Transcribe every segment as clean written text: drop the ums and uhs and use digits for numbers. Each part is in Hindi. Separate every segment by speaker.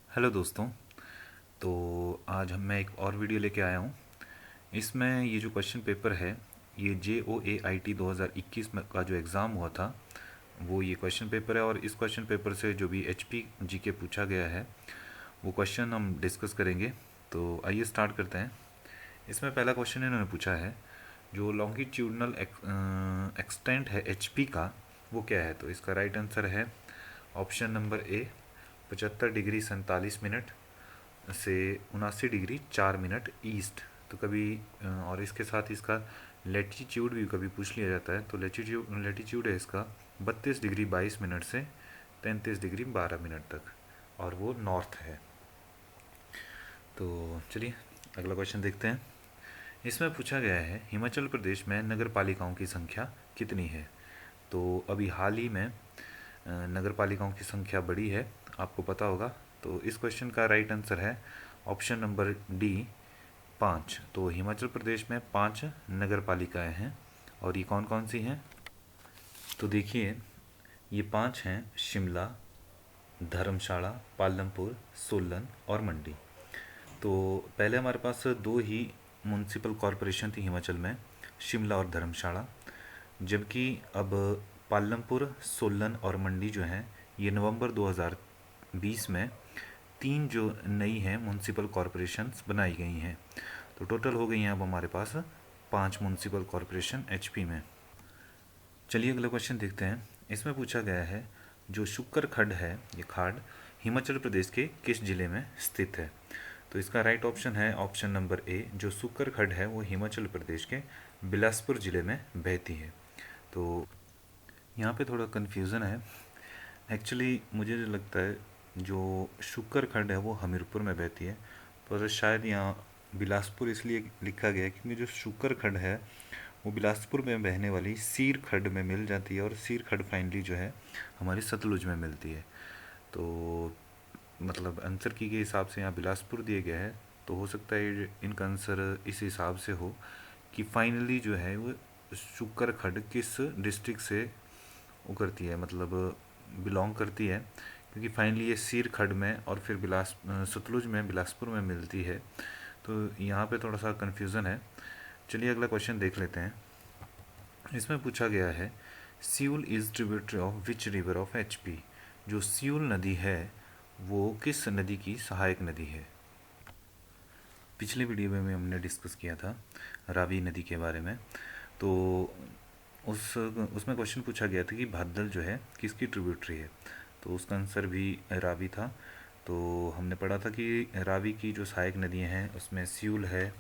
Speaker 1: हेलो दोस्तों। तो आज मैं एक और वीडियो लेके आया हूँ। इसमें ये जो क्वेश्चन पेपर है, ये JOAIT 2021 में का जो एग्ज़ाम हुआ था वो ये क्वेश्चन पेपर है। और इस क्वेश्चन पेपर से जो भी HP GK पूछा गया है वो क्वेश्चन हम डिस्कस करेंगे। तो आइए स्टार्ट करते हैं। इसमें पहला क्वेश्चन इन्होंने पूछा है, जो लॉन्गिट्यूडनल एक्सटेंट है HP का वो क्या है। तो इसका राइट आंसर है option number A, 75 degree 47 minute से 79 डिग्री 4 मिनट ईस्ट। तो कभी और इसके साथ इसका लेटीट्यूड भी कभी पूछ लिया जाता है। तो लेटीट्यूड है इसका 32 डिग्री 22 मिनट से 33 डिग्री 12 मिनट तक, और वो नॉर्थ है। तो चलिए अगला क्वेश्चन देखते हैं। इसमें पूछा गया है, हिमाचल प्रदेश में नगर पालिकाओं की संख्या कितनी है। तो अभी हाल ही में नगर पालिकाओं की संख्या बढ़ी है, आपको पता होगा। तो इस क्वेश्चन का राइट आंसर है ऑप्शन नंबर डी, 5। तो हिमाचल प्रदेश में 5 नगर पालिकाएँ हैं। और ये कौन कौन सी हैं, तो देखिए ये 5 हैं: शिमला, धर्मशाला, पालमपुर, सोलन और मंडी। तो पहले हमारे पास दो ही म्यूनसिपल कॉरपोरेशन थी हिमाचल में, शिमला और धर्मशाला। जबकि अब पालमपुर, सोलन और मंडी जो हैं ये नवंबर 2020 में 3 जो नई हैं म्यूनसिपल कॉरपोरेशंस बनाई गई हैं। तो टोटल हो गई हैं अब हमारे पास 5 म्यूनसिपल कॉरपोरेशन HP में। चलिए अगला क्वेश्चन देखते हैं। इसमें पूछा गया है, जो शुक्कर खड्ड है ये खाड़ हिमाचल प्रदेश के किस जिले में स्थित है। तो इसका राइट ऑप्शन है ऑप्शन नंबर ए, जो शुक्कर खड्ड है वो हिमाचल प्रदेश के बिलासपुर जिले में बहती है। तो यहाँ पे थोड़ा कन्फ्यूज़न है। एक्चुअली मुझे जो लगता है जो शुक्कर खड्ड है वो हमीरपुर में बहती है, पर शायद यहाँ बिलासपुर इसलिए लिखा गया है क्योंकि जो शुक्कर खड्ड है वो बिलासपुर में बहने वाली सीर खड्ड में मिल जाती है, और सीर खड्ड फाइनली जो है हमारी सतलुज में मिलती है। तो मतलब आंसर की के हिसाब से यहाँ बिलासपुर दिया गया है। तो हो सकता है इनका आंसर इस हिसाब से हो कि फाइनली जो है वो शुक्कर खड्ड किस डिस्ट्रिक्ट से वो करती है, मतलब बिलोंग करती है, क्योंकि फाइनली ये सीर खड्ड में और फिर सतलुज में बिलासपुर में मिलती है। तो यहाँ पे थोड़ा सा कन्फ्यूज़न है। चलिए अगला क्वेश्चन देख लेते हैं। इसमें पूछा गया है, Siul is tributary of which river of HP। जो सियूल नदी है वो किस नदी की सहायक नदी है। पिछले वीडियो में हमने डिस्कस किया था रावी नदी के बारे में। तो उसमें क्वेश्चन पूछा गया था कि भादल जो है किसकी ट्रिब्यूटरी है। तो उसका आंसर भी रावी था। तो हमने पढ़ा था कि रावी की जो सहायक नदियाँ हैं उसमें सियूल है,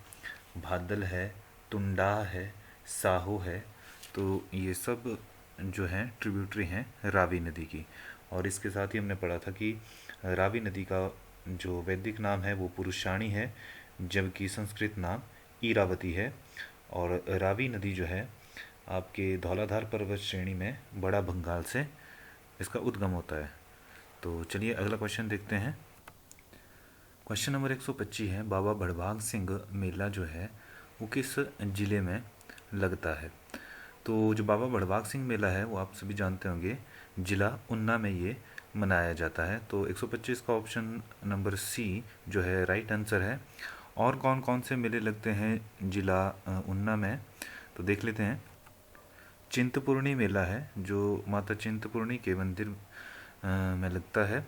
Speaker 1: भादल है, टुंडा है, साहो है। तो ये सब जो हैं ट्रिब्यूटरी हैं रावी नदी की। और इसके साथ ही हमने पढ़ा था कि रावी नदी का जो वैदिक नाम है वो पुरुषाणी है, जबकि संस्कृत नाम ईरावती है। और रावी नदी जो है आपके धौलाधार पर्वत श्रेणी में बड़ा भंगाल से इसका उद्गम होता है। तो चलिए अगला क्वेश्चन देखते हैं। क्वेश्चन नंबर 125 है, बाबा भड़भाग सिंह मेला जो है वो किस जिले में लगता है। तो जो बाबा भड़भाग सिंह मेला है वो आप सभी जानते होंगे, जिला ऊना में ये मनाया जाता है। तो 125 का ऑप्शन नंबर सी जो है राइट आंसर है। और कौन कौन से मेले लगते हैं जिला ऊना में, तो देख लेते हैं। चिंतपूर्णी मेला है जो माता चिंतपूर्णी के मंदिर में लगता है।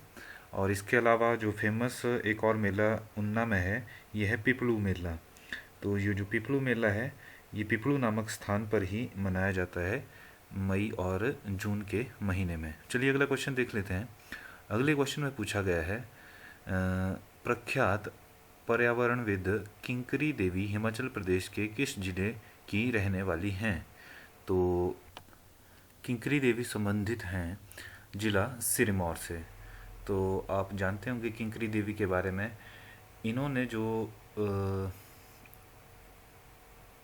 Speaker 1: और इसके अलावा जो फेमस एक और मेला ऊना में है ये है पिपलू मेला। तो ये जो पिपलू मेला है ये पिपलू नामक स्थान पर ही मनाया जाता है मई और जून के महीने में। चलिए अगला क्वेश्चन देख लेते हैं। अगले क्वेश्चन में पूछा गया है, प्रख्यात पर्यावरणविद किंकरी देवी हिमाचल प्रदेश के किस जिले की रहने वाली हैं। तो किंकरी देवी संबंधित हैं जिला सिरमौर से। तो आप जानते होंगे किंकरी देवी के बारे में। इन्होंने जो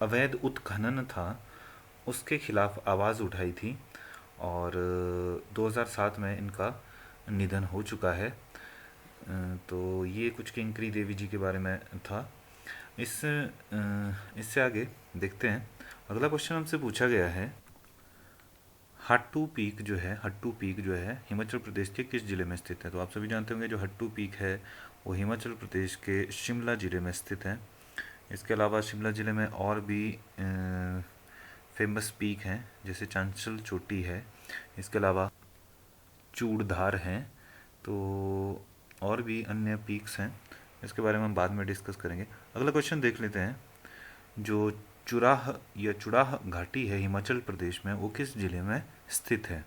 Speaker 1: अवैध उत्खनन था उसके खिलाफ आवाज़ उठाई थी, और 2007 में इनका निधन हो चुका है। तो ये कुछ किंकरी देवी जी के बारे में था। इससे आगे देखते हैं। अगला क्वेश्चन हमसे पूछा गया है, हट्टू पीक जो है हिमाचल प्रदेश के किस जिले में स्थित है? तो आप सभी जानते होंगे जो हट्टू पीक है वो हिमाचल प्रदेश के शिमला जिले में स्थित है। इसके अलावा शिमला जिले में और भी फेमस पीक हैं, जैसे चांचल चोटी है, इसके अलावा चूड़धार हैं, तो और भी अन्य पीक्स हैं। इसके बारे में हम बाद में डिस्कस करेंगे। अगला क्वेश्चन देख लेते हैं। जो चुराह या चुड़ाह घाटी है हिमाचल प्रदेश में, वो किस जिले में स्थित है?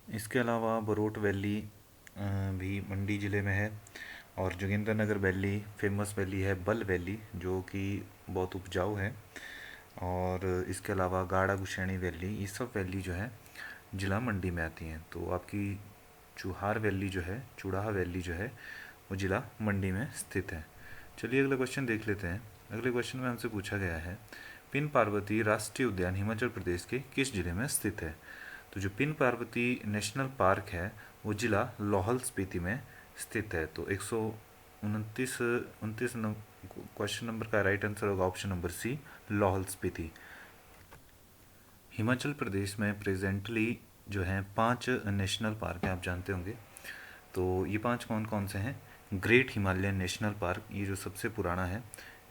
Speaker 1: इसके अलावा बरोट वैली भी मंडी ज़िले में है, और जोगिंद्रनगर वैली फेमस वैली है, बल वैली जो कि बहुत उपजाऊ है, और इसके अलावा गाड़ा गुशैनी वैली, ये सब वैली जो है जिला मंडी में आती हैं। तो आपकी चुहार वैली जो है, चुड़ाह वैली जो है, वो जिला मंडी में स्थित है। चलिए अगला क्वेश्चन देख लेते हैं। अगले क्वेश्चन में हमसे पूछा गया है, पिन पार्वती राष्ट्रीय उद्यान हिमाचल प्रदेश के किस जिले में स्थित है? तो जो पिन पार्वती नेशनल पार्क है वो जिला लाहौल स्पीति में स्थित है। तो 129 क्वेश्चन नंबर का राइट आंसर होगा option number C, Lahaul Spiti. Himachal Pradesh में प्रेजेंटली जो हैं 5 नेशनल पार्क हैं, आप जानते होंगे। तो ये 5 कौन कौन से हैं? ग्रेट हिमालयन नेशनल पार्क, ये जो सबसे पुराना है।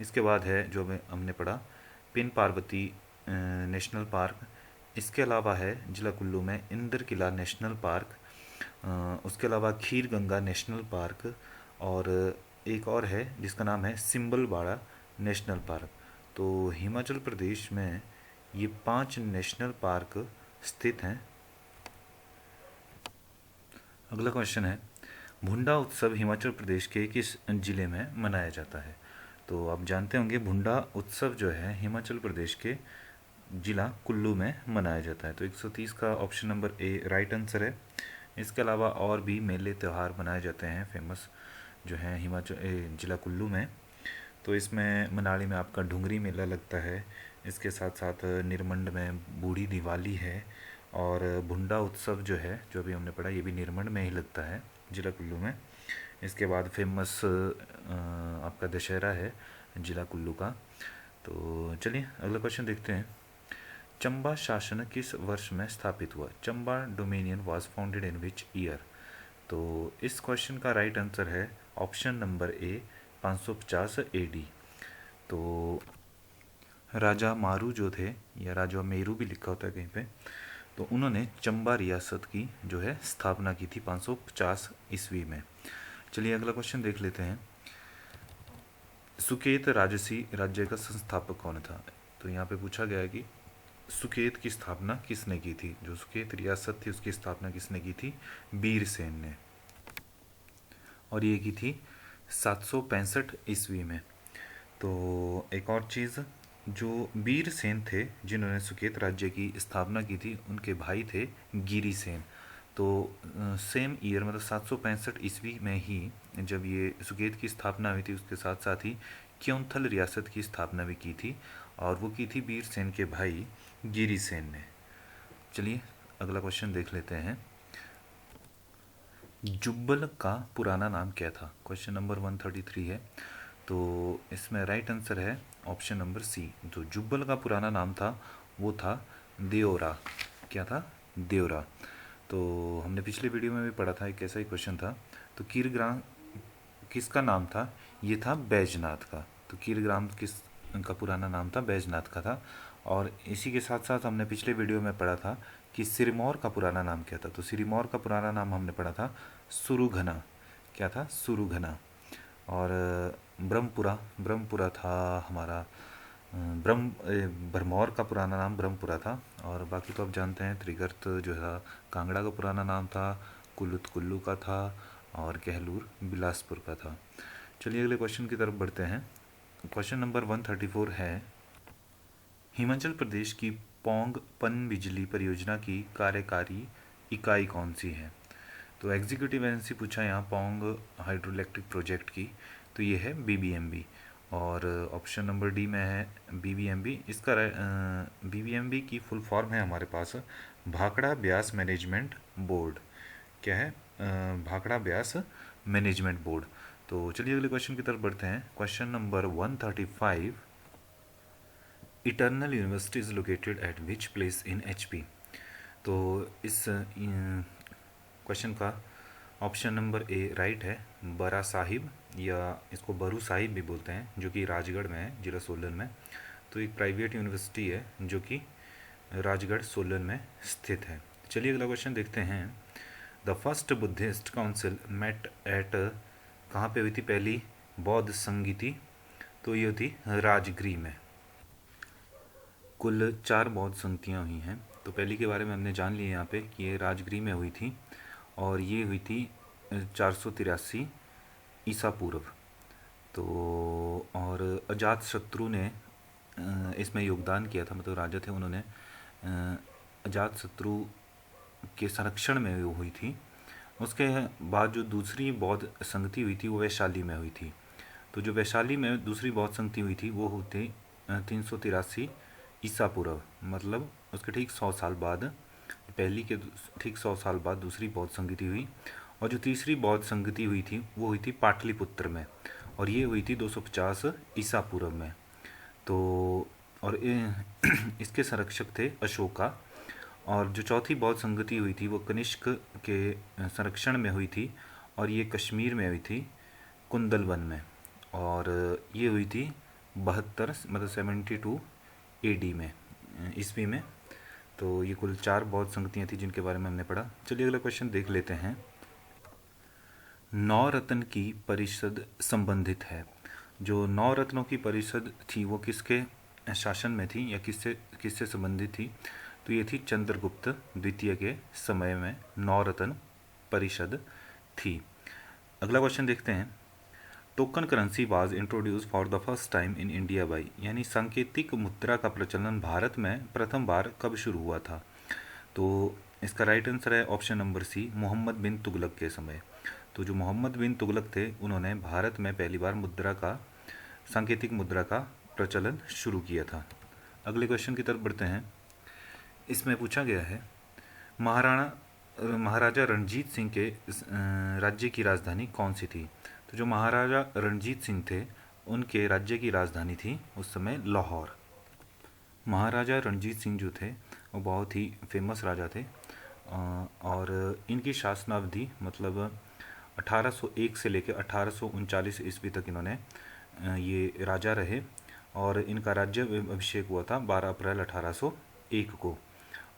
Speaker 1: इसके बाद है जो हमने पढ़ा पिन पार्वती नेशनल पार्क। इसके अलावा है जिला कुल्लू में इंदर किला नेशनल पार्क। उसके अलावा खीर गंगा नेशनल पार्क, और एक और है जिसका नाम है सिम्बलबाड़ा नेशनल पार्क। तो हिमाचल प्रदेश में ये 5 नेशनल पार्क स्थित हैं। अगला क्वेश्चन है, भुंडा उत्सव हिमाचल प्रदेश के किस जिले में मनाया जाता है? तो आप जानते होंगे भुंडा उत्सव जो है हिमाचल प्रदेश के जिला कुल्लू में मनाया जाता है। तो 130 का option number A right answer है। इसके अलावा और भी मेले त्यौहार मनाए जाते हैं फेमस जो है हिमाचल जिला कुल्लू में। तो इसमें मनाली में आपका ढुंगरी मेला लगता है, इसके साथ साथ निरमंड में बूढ़ी दिवाली है, और भुंडा उत्सव जो है जो अभी हमने पढ़ा ये भी निरमंड में ही लगता है जिला कुल्लू में। इसके बाद फेमस आपका दशहरा है जिला कुल्लू का। तो चलिए अगला क्वेश्चन देखते हैं। चंबा शासन किस वर्ष में स्थापित हुआ? Chamba dominion was founded in which year? तो इस क्वेश्चन का राइट आंसर है ऑप्शन नंबर ए 550 एडी। तो राजा मारू जो थे, या राजा मेरू भी लिखा होता है कहीं पे, तो उन्होंने चंबा रियासत की जो है स्थापना की थी 550 ईस्वी में। चलिए अगला क्वेश्चन देख लेते हैं। सुकेत राजसी राज्य का संस्थापक कौन था? तो यहाँ पे पूछा गया है कि सुकेत की स्थापना किसने की थी? जो सुकेत रियासत थी उसकी स्थापना किसने की थी? बीरसेन ने, और ये की थी 765 ईस्वी में। तो एक और चीज़, जो बीरसेन थे जिन्होंने सुकेत राज्य की स्थापना की थी, उनके भाई थे गिरिसेन। तो सेम ईयर मतलब 765 ईस्वी में ही जब ये सुकेत की स्थापना हुई थी, उसके साथ साथ ही क्योंथल रियासत की स्थापना भी की थी, और वो की थी बीरसेन के भाई गिरिसेन ने। चलिए अगला क्वेश्चन देख लेते हैं। जुब्बल का पुराना नाम क्या था? क्वेश्चन नंबर 133 है। तो इसमें राइट आंसर है ऑप्शन नंबर सी। जो जुब्बल का पुराना नाम था वो था देओरा। क्या था? देओरा। तो हमने पिछले वीडियो में भी पढ़ा था, एक ऐसा ही क्वेश्चन था। तो कीरग्राम किसका नाम था? ये था बैजनाथ का। तो कीरग्राम किस का पुराना नाम था? बैजनाथ का था। और इसी के साथ साथ हमने पिछले वीडियो में पढ़ा था कि सिरमौर का पुराना नाम क्या था? तो सिरमौर का पुराना नाम हमने पढ़ा था सुरुघना। क्या था? सुरुघना। और ब्रह्मपुरा था हमारा भरमौर का पुराना नाम ब्रह्मपुरा था। और बाकी तो आप जानते हैं त्रिगर्त जो था कांगड़ा का पुराना नाम था, कुल्लूत कुल्लू का था, और कहलूर बिलासपुर का था। चलिए अगले क्वेश्चन की तरफ बढ़ते हैं। क्वेश्चन नंबर 134 है, हिमाचल प्रदेश की पौंग पन बिजली परियोजना की कार्यकारी इकाई कौन सी है? तो एग्जीक्यूटिव एजेंसी पूछा यहाँ पौंग हाइड्रो इलेक्ट्रिक प्रोजेक्ट की, तो ये है बीबीएमबी। और ऑप्शन नंबर डी में है बीबीएमबी। इसका बीबीएमबी की फुल फॉर्म है हमारे पास भाखड़ा ब्यास मैनेजमेंट बोर्ड। क्या है? Bhakra Beas management board. तो चलिए अगले क्वेश्चन की तरफ बढ़ते हैं। Question number 135, eternal university is located at which place in HP? तो इस क्वेश्चन का ऑप्शन नंबर ए राइट है, बरा साहिब, या इसको बरू साहिब भी बोलते हैं, जो कि राजगढ़ में है, जिला सोलन में। तो एक प्राइवेट यूनिवर्सिटी है जो कि राजगढ़ सोलन में स्थित है। चलिए अगला क्वेश्चन देखते हैं। The first Buddhist council met at, कहाँ पे हुई थी पहली बौद्ध संगीति? तो ये थी राजगृह में। कुल 4 बौद्ध संगतियाँ हुई हैं। तो पहली के बारे में हमने जान लिया यहाँ पे कि ये राजगृह में हुई थी, और ये हुई थी 483 ईसा पूर्व। तो और अजात शत्रु ने इसमें योगदान किया था, मतलब राजा थे, उन्होंने अजात शत्रु के संरक्षण में वो हुई थी। उसके बाद जो दूसरी बौद्ध संगति हुई थी वो वैशाली में हुई थी। तो जो वैशाली में दूसरी बौद्ध संगति हुई थी वो होती 383 ईसा पूर्व, मतलब उसके ठीक 100 साल बाद, पहली के ठीक 100 साल बाद दूसरी बौद्ध संगति हुई। और जो तीसरी बौद्ध संगति हुई थी वो हुई थी पाटलिपुत्र में, और ये हुई थी 250 ईसा पूर्व में। तो और इसके संरक्षक थे अशोका। और जो चौथी बौद्ध संगति हुई थी वो कनिष्क के संरक्षण में हुई थी, और ये कश्मीर में हुई थी, कुंदलवन में। और ये हुई थी 72 मतलब 72 AD में, ईस्वी में। तो ये कुल 4 बौद्ध संगतियाँ थी जिनके बारे में हमने पढ़ा। चलिए अगला क्वेश्चन देख लेते हैं। नौ रत्न की परिषद संबंधित है। जो 9 रत्नों की परिषद थी वो किसके शासन में थी या किससे किससे संबंधित थी? तो ये थी चंद्रगुप्त द्वितीय के समय में 9 रत्न परिषद थी। अगला क्वेश्चन देखते हैं। Token currency was introduce for the first time in India by, यानी सांकेतिक मुद्रा का प्रचलन भारत में प्रथम बार कब शुरू हुआ था? तो इसका राइट आंसर है ऑप्शन नंबर सी, मोहम्मद बिन तुगलक के समय। तो जो मोहम्मद बिन तुगलक थे उन्होंने भारत में पहली बार सांकेतिक मुद्रा का प्रचलन शुरू किया था। अगले क्वेश्चन की तरफ बढ़ते हैं। इसमें पूछा गया है महाराजा रणजीत सिंह के राज्य की राजधानी कौन सी थी? तो जो महाराजा रणजीत सिंह थे उनके राज्य की राजधानी थी उस समय लाहौर। महाराजा रणजीत सिंह जो थे वो बहुत ही फेमस राजा थे, और इनकी शासनावधि मतलब 1801 से लेकर 1839 ईस्वी तक इन्होंने ये राजा रहे, और इनका राज्य अभिषेक हुआ था 12 अप्रैल 1801 को।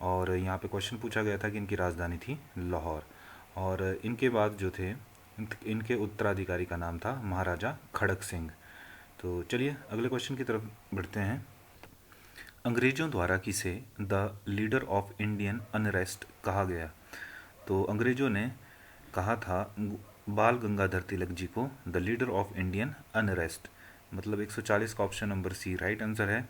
Speaker 1: और यहाँ पे क्वेश्चन पूछा गया था कि इनकी राजधानी थी लाहौर, और इनके बाद जो थे इनके उत्तराधिकारी का नाम था महाराजा खड़क सिंह। तो चलिए अगले क्वेश्चन की तरफ बढ़ते हैं। अंग्रेजों द्वारा किसे the leader of Indian unrest कहा गया? तो अंग्रेजों ने कहा था बाल गंगाधर तिलक जी को the leader of Indian unrest, मतलब 140 का option number C right answer है।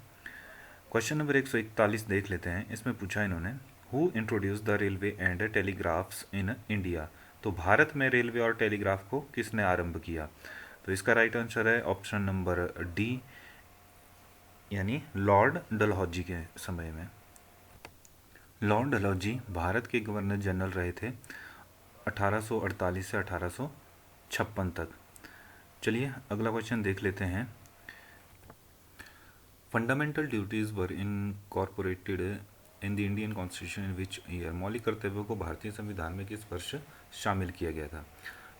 Speaker 1: क्वेश्चन नंबर 141 देख लेते हैं। इसमें पूछा इन्होंने who introduce the railway and telegraphs in India? तो भारत में रेलवे और टेलीग्राफ को किसने आरंभ किया? तो इसका राइट आंसर है ऑप्शन नंबर डी, यानी लॉर्ड डलहौजी के समय में। लॉर्ड डलहौजी भारत के गवर्नर जनरल रहे थे 1848 से 1856 तक। चलिए अगला क्वेश्चन देख लेते हैं। Fundamental duties were incorporated in the Indian constitution in which year? मौलिक कर्तव्यों को भारतीय संविधान में किस वर्ष शामिल किया गया था?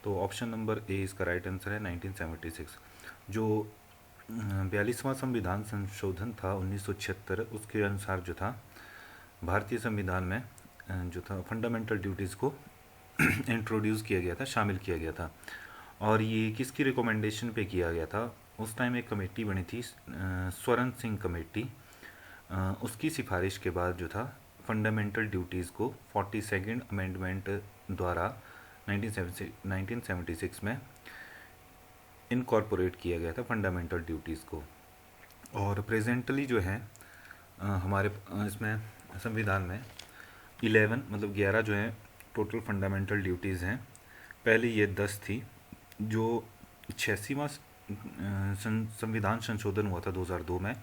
Speaker 1: तो ऑप्शन नंबर ए इसका राइट आंसर है 1976। जो 42वां संविधान संशोधन था 1976, उसके अनुसार जो था भारतीय संविधान में जो था फंडामेंटल ड्यूटीज़ को इंट्रोड्यूस किया गया था, शामिल किया गया था। और ये किसकी रिकमेंडेशन पे किया गया था? उस टाइम एक कमेटी बनी थी स्वर्ण सिंह कमेटी, उसकी सिफारिश के बाद जो था फंडामेंटल ड्यूटीज़ को 42nd अमेंडमेंट द्वारा 1976 में इनकॉर्पोरेट किया गया था फंडामेंटल ड्यूटीज़ को। और प्रेजेंटली जो है हमारे इसमें संविधान में 11 मतलब 11 जो है टोटल फंडामेंटल ड्यूटीज़ हैं। पहले ये 10 थी। जो 86वां संविधान संशोधन हुआ था 2002 में,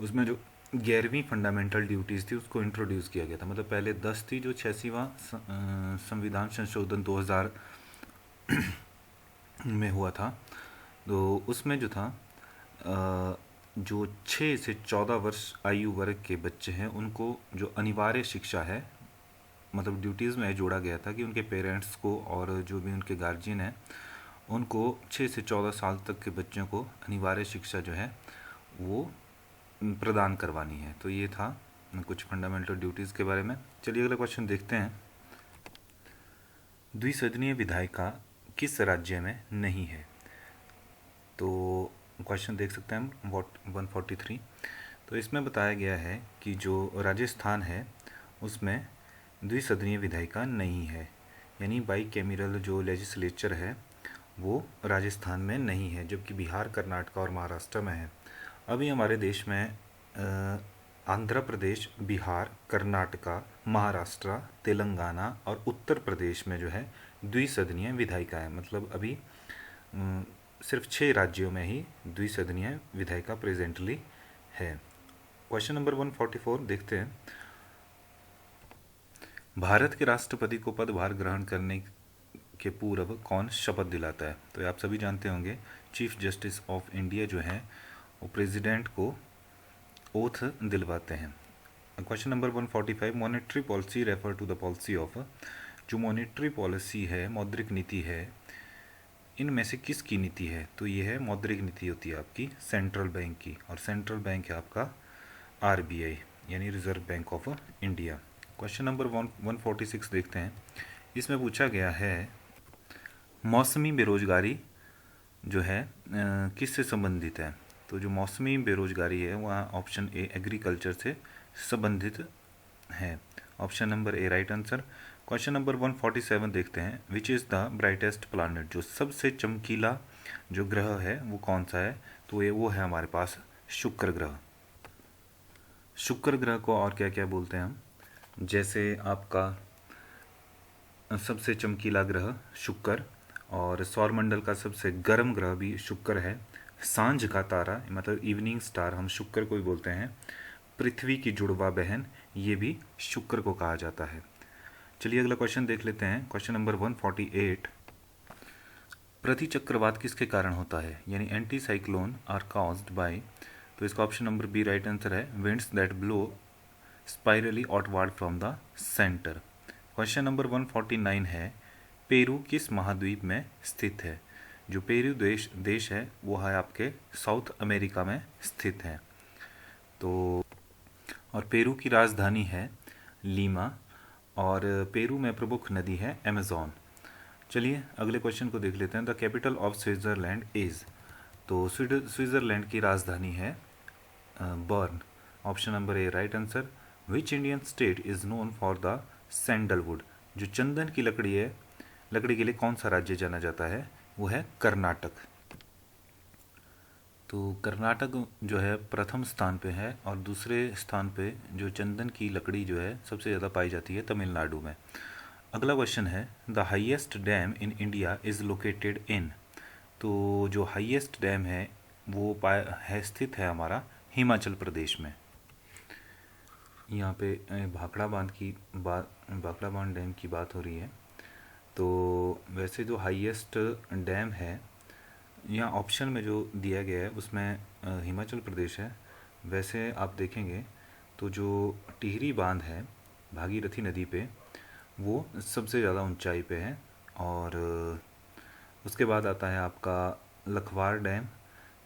Speaker 1: उसमें जो 11वीं फंडामेंटल ड्यूटीज़ थी उसको इंट्रोड्यूस किया गया था। मतलब पहले 10 थी, जो 86वां संविधान संशोधन 2000 में हुआ था, तो उसमें जो था जो 6 से 14 वर्ष आयु वर्ग के बच्चे हैं उनको जो अनिवार्य शिक्षा है मतलब ड्यूटीज़ में जोड़ा गया था कि उनके पेरेंट्स को और जो भी उनके गार्जियन हैं उनको 6 से 14 साल तक के बच्चों को अनिवार्य शिक्षा जो है वो प्रदान करवानी है। तो ये था कुछ फंडामेंटल ड्यूटीज़ के बारे में। चलिए अगला क्वेश्चन देखते हैं। द्विसदनीय विधायिका किस राज्य में नहीं है? तो क्वेश्चन देख सकते हैं हम 143। तो इसमें बताया गया है कि जो राजस्थान है उसमें द्विसदनीय विधायिका नहीं है, यानी बाई कैमरल जो लेजिस्लेचर है वो राजस्थान में नहीं है, जबकि बिहार, कर्नाटक और महाराष्ट्र में है। अभी हमारे देश में आंध्र प्रदेश, बिहार, कर्नाटका, महाराष्ट्र, तेलंगाना और उत्तर प्रदेश में जो है द्विसदनीय विधायिका है। मतलब अभी सिर्फ 6 राज्यों में ही द्विसदनीय विधायिका प्रेजेंटली है। क्वेश्चन नंबर 144 देखते हैं। भारत के राष्ट्रपति को पदभार ग्रहण करने के पूर्व कौन शपथ दिलाता है? तो आप सभी जानते होंगे चीफ जस्टिस ऑफ इंडिया जो है वो प्रेसिडेंट को ओथ दिलवाते हैं। Question number 145, monetary policy refer to the policy of. जो मॉनेटरी पॉलिसी है, मौद्रिक नीति है, इनमें से किसकी नीति है? तो ये है मौद्रिक नीति होती है आपकी सेंट्रल बैंक की, और सेंट्रल बैंक है आपका आरबीआई यानी reserve bank of India. Question number 146 देखते हैं। इसमें पूछा गया है मौसमी बेरोजगारी जो है किससे संबंधित है? तो जो मौसमी बेरोजगारी है वह ऑप्शन ए एग्रीकल्चर से संबंधित है। Option number A right answer. Question number 147 देखते हैं। Which is the brightest planet? जो सबसे चमकीला जो ग्रह है वो कौन सा है? तो ये वो है हमारे पास शुक्र ग्रह। शुक्र ग्रह को और क्या क्या बोलते हैं हम? जैसे आपका सबसे चमकीला ग्रह शुक्र, और सौरमंडल का सबसे गर्म ग्रह भी शुक्र है। सांझ का तारा मतलब इवनिंग स्टार हम शुक्र को ही बोलते हैं। पृथ्वी की जुड़वा बहन ये भी शुक्र को कहा जाता है। चलिए अगला क्वेश्चन देख लेते हैं। क्वेश्चन नंबर 148, प्रति चक्रवात किसके कारण होता है? यानी anticyclone are caused by. तो इसका option number B right answer है, winds that blow spirally outward from the centre. Question number 149 है, पेरू किस महाद्वीप में स्थित है? जो पेरू देश है वो है आपके साउथ अमेरिका में स्थित है। तो और पेरू की राजधानी है लीमा, और पेरू में प्रमुख नदी है अमेज़न। चलिए अगले क्वेश्चन को देख लेते हैं। The capital of Switzerland is. तो स्विट्ज़रलैंड की राजधानी है burn. Option number A right answer. Which Indian state is known for the sandalwood? जो चंदन की लकड़ी है, लकड़ी के लिए कौन सा राज्य जाना जाता है? वो है कर्नाटक। तो कर्नाटक जो है प्रथम स्थान पे है, और दूसरे स्थान पे जो चंदन की लकड़ी जो है सबसे ज़्यादा पाई जाती है तमिलनाडु में। अगला क्वेश्चन है, the highest dam in India is located in. तो जो हाईएस्ट डैम है वो स्थित है हमारा हिमाचल प्रदेश में। यहाँ पे भाखड़ा बांध डैम की बात हो रही है। तो वैसे जो हाईएस्ट डैम है यहाँ ऑप्शन में जो दिया गया है उसमें हिमाचल प्रदेश है। वैसे आप देखेंगे तो जो टिहरी बांध है भागीरथी नदी पे वो सबसे ज़्यादा ऊंचाई पे है, और उसके बाद आता है आपका लखवार डैम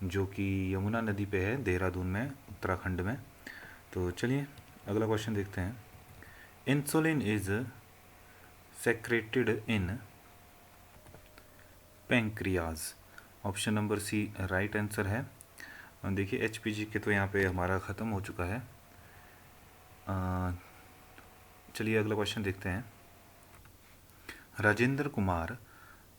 Speaker 1: जो कि यमुना नदी पे है देहरादून में, उत्तराखंड में। तो चलिए अगला क्वेश्चन देखते हैं। Insulin is secreted in pancreas. Option number C right answer है। देखिए एचपीजी के तो यहाँ पे हमारा ख़त्म हो चुका है। चलिए अगला क्वेश्चन देखते हैं। राजेंद्र कुमार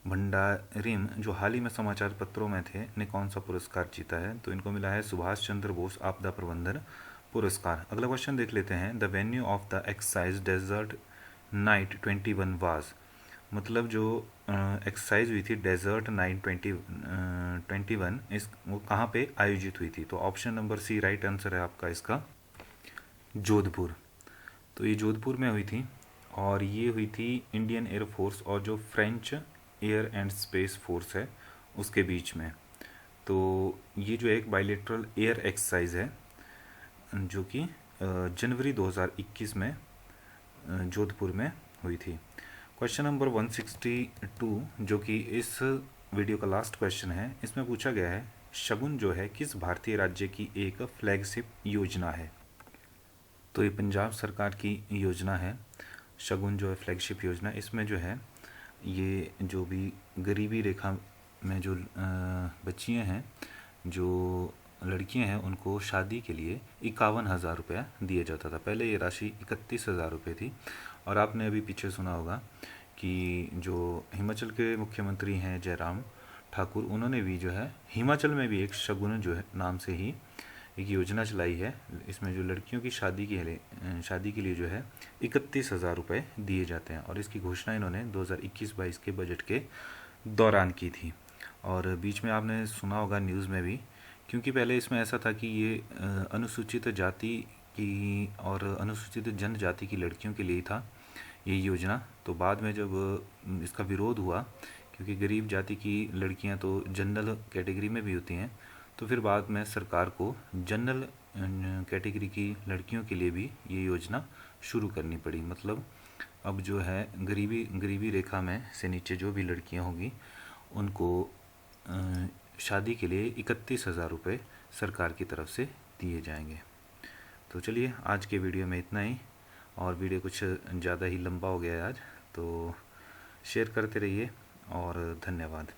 Speaker 1: भंडारिम जो हाल ही में समाचार पत्रों में थे ने कौन सा पुरस्कार जीता है? तो इनको मिला है सुभाष चंद्र बोस आपदा प्रबंधन पुरस्कार। अगला क्वेश्चन देख लेते हैं। The venue of the exercise desert night 21 was. मतलब जो एक्सरसाइज हुई थी डेजर्ट नाइट 21 इस वो कहाँ पे आयोजित हुई थी? तो option number C right answer है आपका इसका, जोधपुर। तो ये जोधपुर में हुई थी, और ये हुई थी इंडियन एयरफोर्स और जो French air and space force है उसके बीच में। तो ये जो एक बायलेटरल एयर एक्सरसाइज है जो कि जनवरी 2021 में जोधपुर में हुई थी। क्वेश्चन नंबर 162 जो कि इस वीडियो का लास्ट क्वेश्चन है, इसमें पूछा गया है शगुन जो है किस भारतीय राज्य की एक फ्लैगशिप योजना है। तो ये पंजाब सरकार की योजना है शगुन जो है फ्लैगशिप योजना। इसमें जो है ये जो भी गरीबी रेखा में जो बच्चियाँ हैं, जो लड़कियां हैं, उनको शादी के लिए 51,000 रुपया दिया जाता था। पहले ये राशि 31,000 रुपये थी। और आपने अभी पीछे सुना होगा कि जो हिमाचल के मुख्यमंत्री हैं जयराम ठाकुर, उन्होंने भी जो है हिमाचल में भी एक शगुन जो है नाम से ही एक योजना चलाई है। इसमें जो लड़कियों की शादी के लिए जो है 31,000 रुपये दिए जाते हैं। और इसकी घोषणा इन्होंने 2021-22 के बजट के दौरान की थी। और बीच में आपने सुना होगा न्यूज़ में भी, क्योंकि पहले इसमें ऐसा था कि ये अनुसूचित जाति की और अनुसूचित जनजाति की लड़कियों के लिए ही था ये योजना। तो बाद में जब इसका विरोध हुआ, क्योंकि गरीब जाति की लड़कियां तो जनरल कैटेगरी में भी होती हैं, तो फिर बाद में सरकार को जनरल कैटेगरी की लड़कियों के लिए भी ये योजना शुरू करनी पड़ी। मतलब अब जो है गरीबी रेखा में से नीचे जो भी लड़कियां होंगी उनको शादी के लिए 31,000 रुपये सरकार की तरफ से दिए जाएंगे। तो चलिए आज के वीडियो में इतना ही। और वीडियो कुछ ज़्यादा ही लंबा हो गया है आज, तो शेयर करते रहिए और धन्यवाद।